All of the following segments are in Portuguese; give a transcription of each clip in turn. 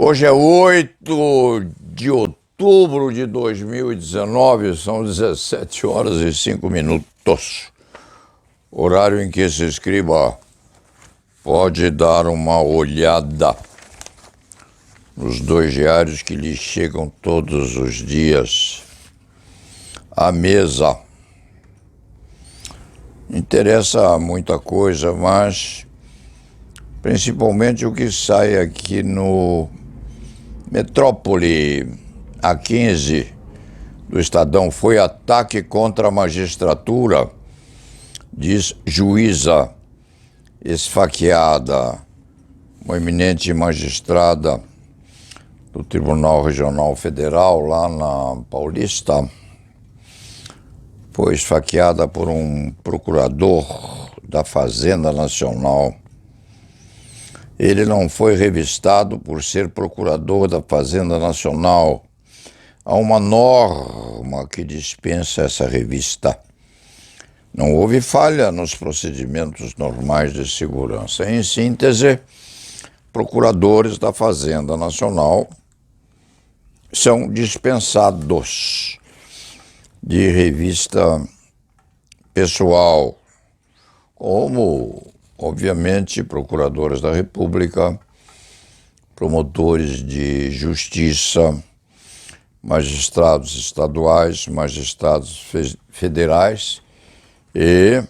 Hoje é 8 de outubro de 2019, são 17 horas e 5 minutos. Horário em que esse escriba pode dar uma olhada nos dois diários que lhe chegam todos os dias à mesa. Interessa muita coisa, mas principalmente o que sai aqui no Metrópole A15 do Estadão foi ataque contra a magistratura, diz juíza esfaqueada, uma eminente magistrada do Tribunal Regional Federal lá na Paulista, foi esfaqueada por um procurador da Fazenda Nacional. Ele não foi revistado por ser procurador da Fazenda Nacional. Há uma norma que dispensa essa revista. Não houve falha nos procedimentos normais de segurança. Em síntese, procuradores da Fazenda Nacional são dispensados de revista pessoal, como, obviamente, procuradores da República, promotores de justiça, magistrados estaduais, magistrados federais e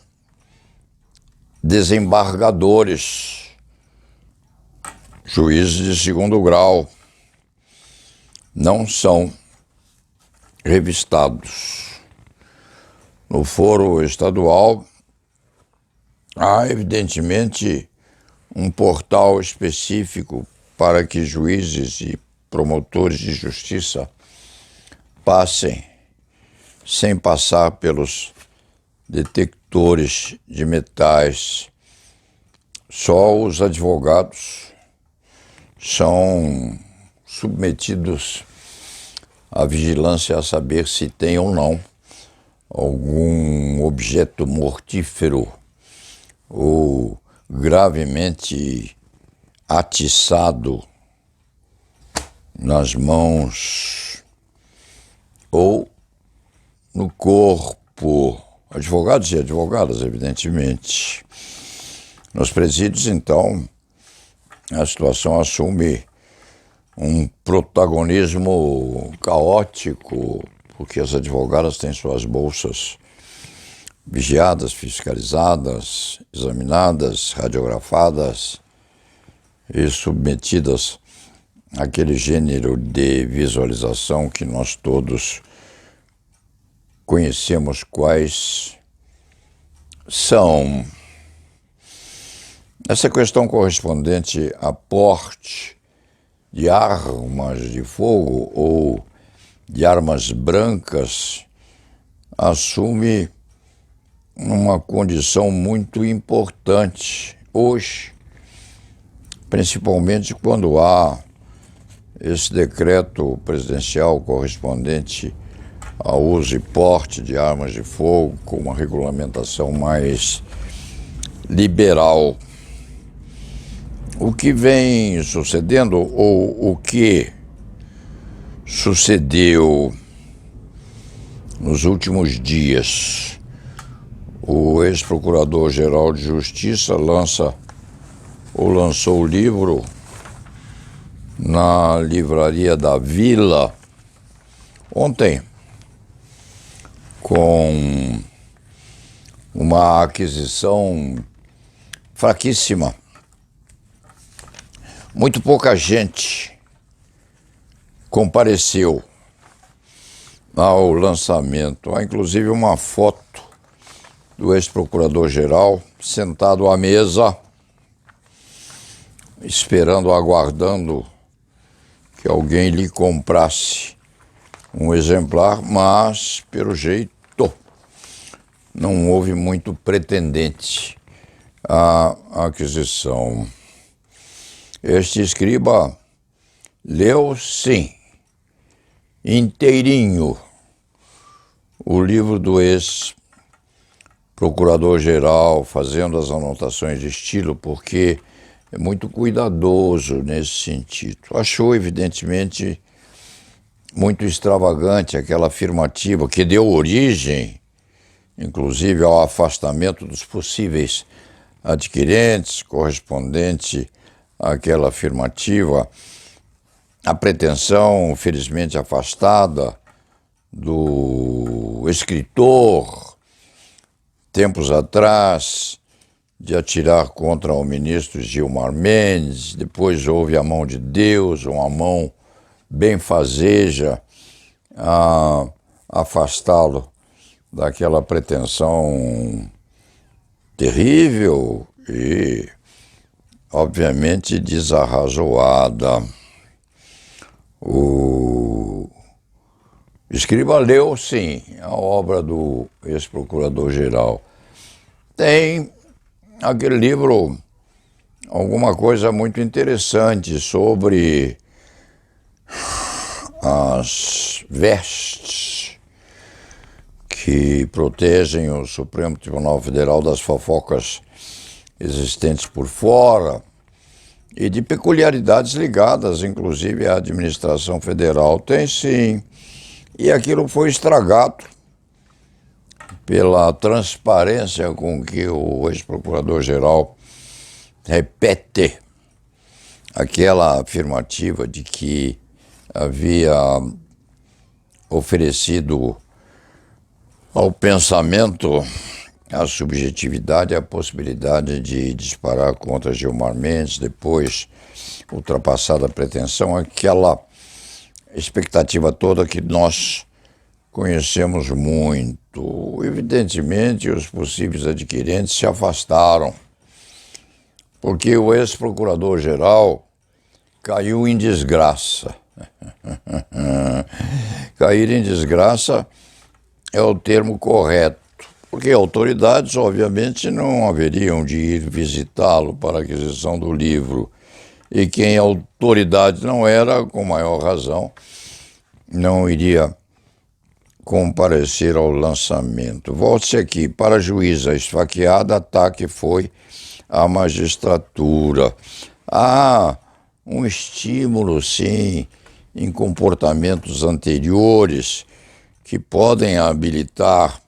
desembargadores, juízes de segundo grau, não são revistados. No foro estadual, há evidentemente um portal específico para que juízes e promotores de justiça passem sem passar pelos detectores de metais. Só os advogados são submetidos à vigilância a saber se tem ou não algum objeto mortífero ou gravemente atiçado nas mãos ou no corpo. Advogados e advogadas, evidentemente. Nos presídios, então, a situação assume um protagonismo caótico, porque as advogadas têm suas bolsas vigiadas, fiscalizadas, examinadas, radiografadas e submetidas àquele gênero de visualização que nós todos conhecemos quais são. Essa questão correspondente a porte de armas de fogo ou de armas brancas assume uma condição muito importante hoje, principalmente quando há esse decreto presidencial correspondente ao uso e porte de armas de fogo, com uma regulamentação mais liberal. O que vem sucedendo, ou o que sucedeu nos últimos dias? O ex-procurador-geral de Justiça lançou o livro na livraria da Vila ontem, com uma aquisição fraquíssima. Muito pouca gente compareceu ao lançamento. Há inclusive uma foto do ex-procurador-geral sentado à mesa, esperando, aguardando que alguém lhe comprasse um exemplar, mas, pelo jeito, não houve muito pretendente à aquisição. Este escriba leu, sim, inteirinho, o livro do ex-procurador-geral, fazendo as anotações de estilo, porque é muito cuidadoso nesse sentido. Achou, evidentemente, muito extravagante aquela afirmativa que deu origem, inclusive, ao afastamento dos possíveis adquirentes, correspondente àquela afirmativa, a pretensão, felizmente afastada, do escritor, tempos atrás, de atirar contra o ministro Gilmar Mendes. Depois houve a mão de Deus, uma mão benfazeja a afastá-lo daquela pretensão terrível e, obviamente, desarrazoada. O Escrivá leu, sim, a obra do ex-procurador-geral. Tem aquele livro alguma coisa muito interessante sobre as vestes que protegem o Supremo Tribunal Federal das fofocas existentes por fora e de peculiaridades ligadas, inclusive, à administração federal. Tem sim, e aquilo foi estragado pela transparência com que o ex-procurador-geral repete aquela afirmativa de que havia oferecido ao pensamento, à subjetividade, a possibilidade de disparar contra Gilmar Mendes, depois, ultrapassada a pretensão, aquela expectativa toda que nós conhecemos muito. Evidentemente, os possíveis adquirentes se afastaram, porque o ex-procurador-geral caiu em desgraça. Cair em desgraça é o termo correto, porque autoridades, obviamente, não haveriam de ir visitá-lo para a aquisição do livro. E quem autoridade não era, com maior razão, não iria comparecer ao lançamento. Volte-se aqui. Para a juíza esfaqueada, ataque foi à magistratura. Há um estímulo, sim, em comportamentos anteriores que podem habilitar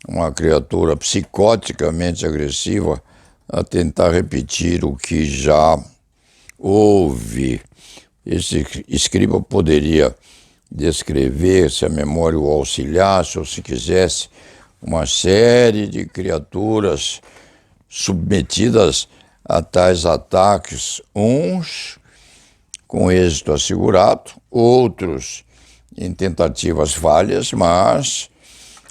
uma criatura psicoticamente agressiva a tentar repetir o que já houve. Esse escriba poderia descrever, se a memória o auxiliasse, ou se quisesse, uma série de criaturas submetidas a tais ataques, uns com êxito assegurado, outros em tentativas falhas, mas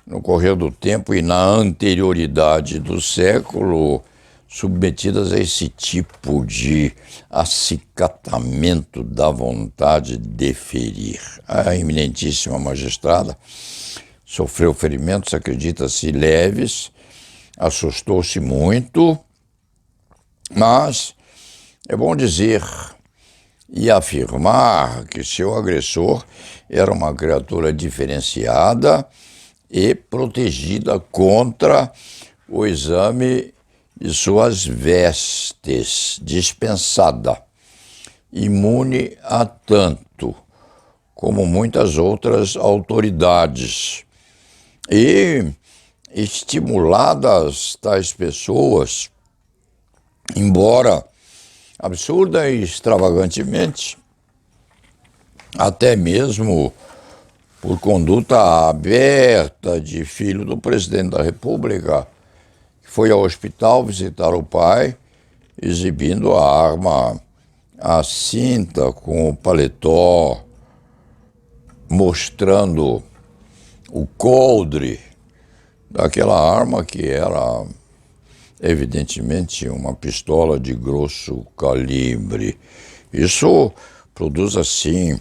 no correr do tempo e na anterioridade do século, submetidas a esse tipo de acicatamento da vontade de ferir. A eminentíssima magistrada sofreu ferimentos, acredita-se, leves, assustou-se muito, mas é bom dizer e afirmar que seu agressor era uma criatura diferenciada e protegida contra o exame de suas vestes, dispensada, imune a tanto como muitas outras autoridades. E estimuladas tais pessoas, embora absurda e extravagantemente, até mesmo por conduta aberta de filho do presidente da República, que foi ao hospital visitar o pai, exibindo a arma à cinta com o paletó, mostrando o coldre daquela arma que era evidentemente uma pistola de grosso calibre. Isso produz, assim,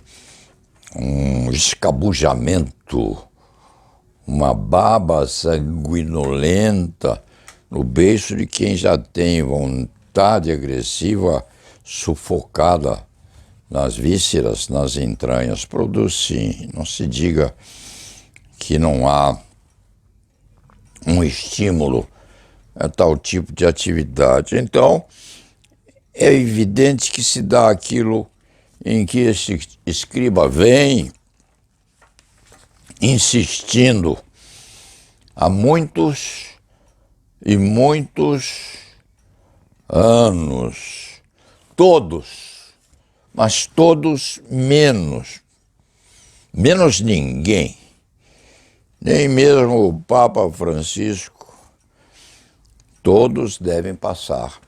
um escabujamento, uma baba sanguinolenta no beiço de quem já tem vontade agressiva sufocada nas vísceras, nas entranhas. Produz, sim, não se diga que não há um estímulo a tal tipo de atividade. Então, é evidente que se dá aquilo em que esse escriba vem insistindo há muitos e muitos anos. Todos, mas todos menos ninguém, nem mesmo o Papa Francisco, todos devem passar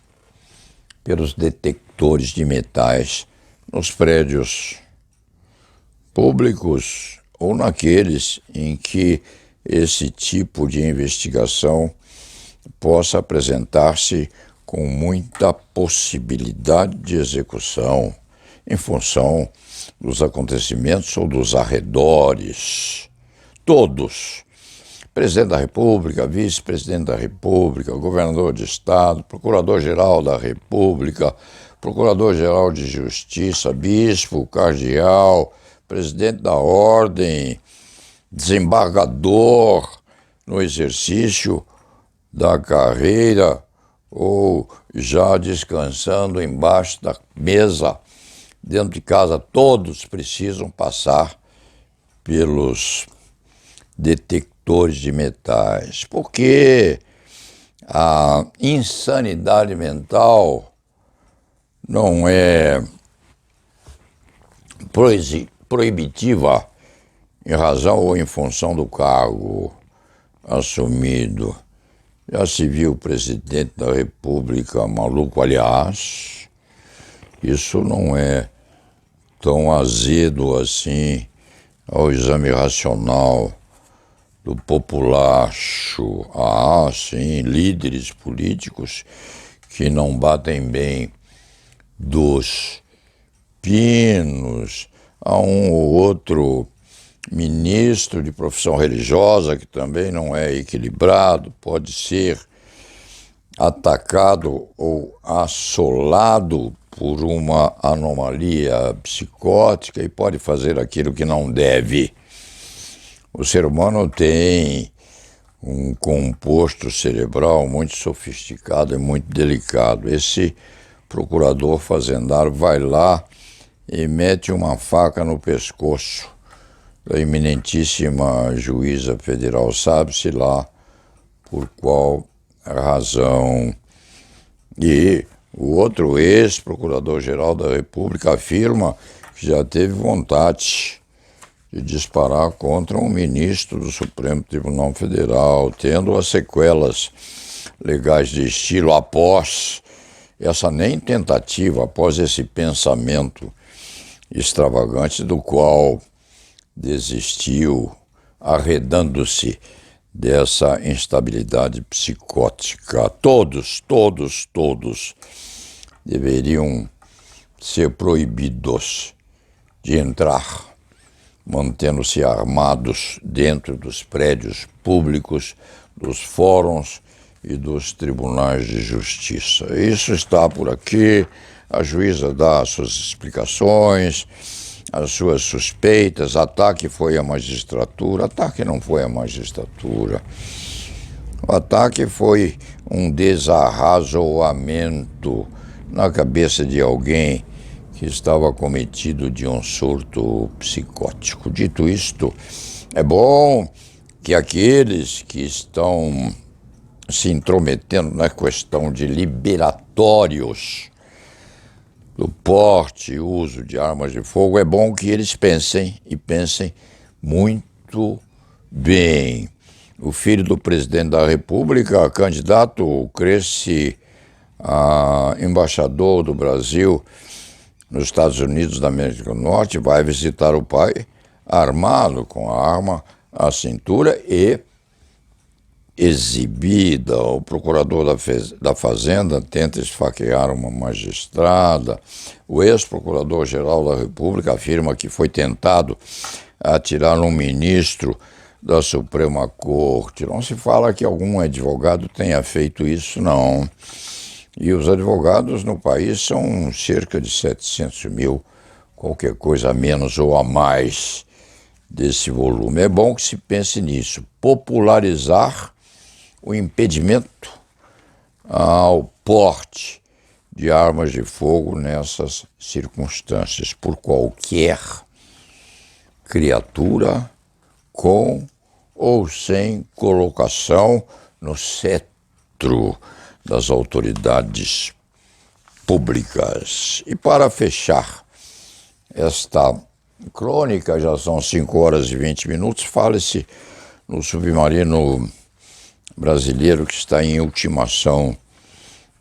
pelos detectores de metais nos prédios públicos ou naqueles em que esse tipo de investigação possa apresentar-se com muita possibilidade de execução em função dos acontecimentos ou dos arredores. Todos, presidente da República, vice-presidente da República, governador de Estado, procurador-geral da República, procurador-geral de Justiça, bispo, cardeal, presidente da Ordem, desembargador no exercício da carreira ou já descansando embaixo da mesa, dentro de casa, todos precisam passar pelos detectores de metais, porque a insanidade mental não é proibitiva em razão ou em função do cargo assumido. Já se viu o presidente da República maluco, aliás, isso não é tão azedo assim ao exame racional do populacho. Ah, sim, líderes políticos que não batem bem dos pinos. Há um ou outro ministro de profissão religiosa que também não é equilibrado, pode ser atacado ou assolado por uma anomalia psicótica e pode fazer aquilo que não deve. O ser humano tem um composto cerebral muito sofisticado e muito delicado. Esse procurador fazendário vai lá e mete uma faca no pescoço da eminentíssima juíza federal, sabe-se lá por qual razão. E o outro ex-procurador-geral da República afirma que já teve vontade de disparar contra um ministro do Supremo Tribunal Federal, tendo as sequelas legais de estilo após essa nem tentativa, após esse pensamento extravagante do qual desistiu, arredando-se dessa instabilidade psicótica. Todos deveriam ser proibidos de entrar, mantendo-se armados dentro dos prédios públicos, dos fóruns e dos tribunais de justiça. Isso está por aqui, a juíza dá as suas explicações, as suas suspeitas. Ataque foi à magistratura, ataque não foi à magistratura. O ataque foi um desarrazoamento na cabeça de alguém que estava cometido de um surto psicótico. Dito isto, é bom que aqueles que estão se intrometendo na questão de liberatórios do porte e uso de armas de fogo, é bom que eles pensem muito bem. O filho do presidente da República, candidato cresce a embaixador do Brasil nos Estados Unidos da América do Norte, vai visitar o pai armado com a arma à cintura e exibida. O procurador da Fazenda tenta esfaquear uma magistrada. O ex-procurador-geral da República afirma que foi tentado atirar um ministro da Suprema Corte. Não se fala que algum advogado tenha feito isso, não. E os advogados no país são cerca de 700 mil, qualquer coisa a menos ou a mais desse volume. É bom que se pense nisso, popularizar o impedimento ao porte de armas de fogo nessas circunstâncias, por qualquer criatura com ou sem colocação no cetro das autoridades públicas. E para fechar esta crônica, já são 5 horas e 20 minutos, fala-se no submarino brasileiro que está em ultimação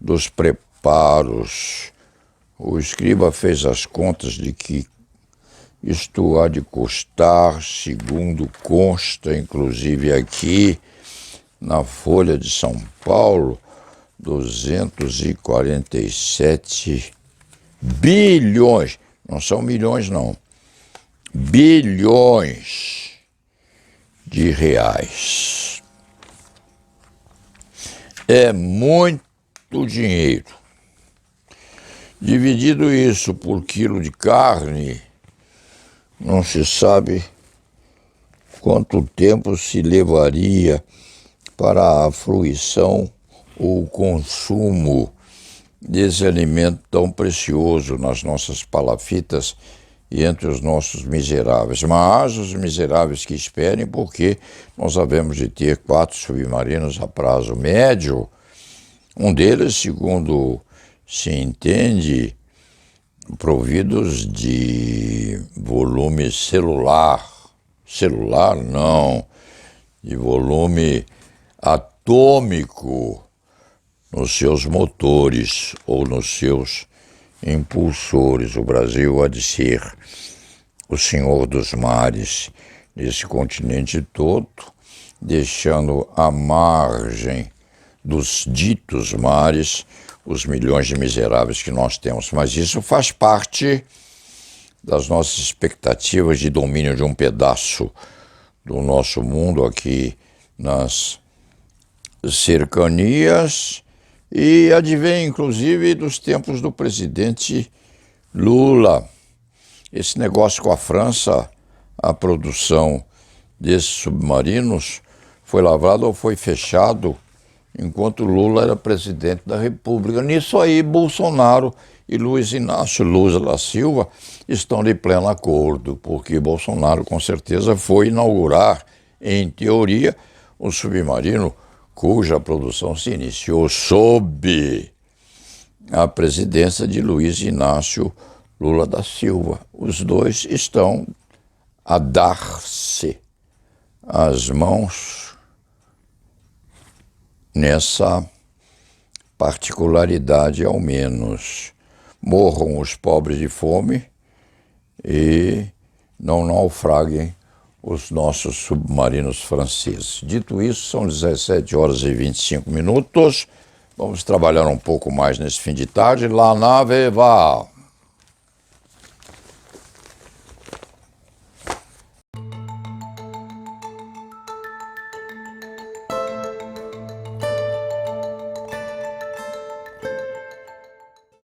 dos preparos. O escriba fez as contas de que isto há de custar, segundo consta, inclusive aqui na Folha de São Paulo, 247 bilhões, não são milhões não, bilhões de reais. É muito dinheiro. Dividido isso por quilo de carne, não se sabe quanto tempo se levaria para a fruição ou o consumo desse alimento tão precioso nas nossas palafitas e entre os nossos miseráveis. Mas os miseráveis que esperem, porque nós havemos de ter 4 submarinos a prazo médio. Um deles, segundo se entende, providos de volume celular não, de volume atômico nos seus motores ou nos seus impulsores. O Brasil há de ser o senhor dos mares desse continente todo, deixando à margem dos ditos mares os milhões de miseráveis que nós temos. Mas isso faz parte das nossas expectativas de domínio de um pedaço do nosso mundo aqui nas cercanias, e advém inclusive dos tempos do presidente Lula. Esse negócio com a França, a produção desses submarinos, foi lavrado ou foi fechado enquanto Lula era presidente da República. Nisso aí, Bolsonaro e Luiz Inácio Lula da Silva estão de pleno acordo, porque Bolsonaro com certeza foi inaugurar, em teoria, um submarino cuja produção se iniciou sob a presidência de Luiz Inácio Lula da Silva. Os dois estão a dar-se as mãos nessa particularidade, ao menos. Morram os pobres de fome e não naufraguem os nossos submarinos franceses. Dito isso, são 17 horas e 25 minutos. Vamos trabalhar um pouco mais nesse fim de tarde. La nave va.